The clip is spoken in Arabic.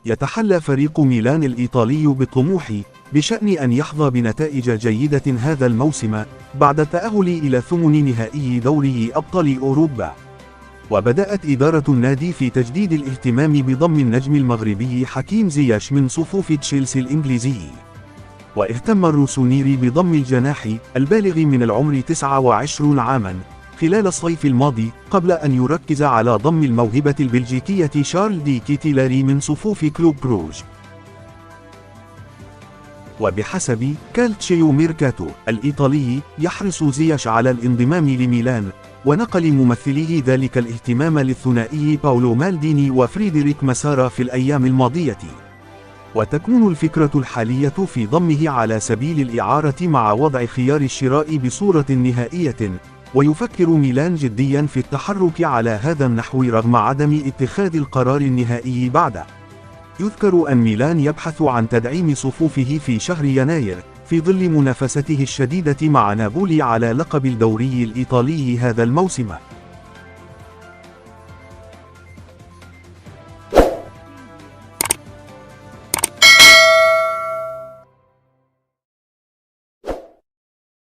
يتحلى فريق ميلان الإيطالي بالطموح بشأن أن يحظى بنتائج جيدة هذا الموسم بعد التأهل إلى ثمن نهائي دوري أبطال أوروبا. وبدأت إدارة النادي في تجديد الاهتمام بضم النجم المغربي حكيم زياش من صفوف تشيلسي الإنجليزي. واهتم الروسونيري بضم الجناح البالغ من العمر 29 عاما خلال الصيف الماضي، قبل أن يركز على ضم الموهبة البلجيكية شارل دي كيتيلاري من صفوف كلوب بروج. وبحسب كالتشيو ميركاتو الإيطالي، يحرص زياش على الانضمام لميلان، ونقل ممثليه ذلك الاهتمام للثنائي باولو مالديني وفريدريك مسارا في الأيام الماضية. وتكمن الفكرة الحالية في ضمه على سبيل الإعارة مع وضع خيار الشراء بصورة نهائية، ويفكر ميلان جديا في التحرك على هذا النحو رغم عدم اتخاذ القرار النهائي بعده. يذكر أن ميلان يبحث عن تدعيم صفوفه في شهر يناير في ظل منافسته الشديدة مع نابولي على لقب الدوري الإيطالي هذا الموسم.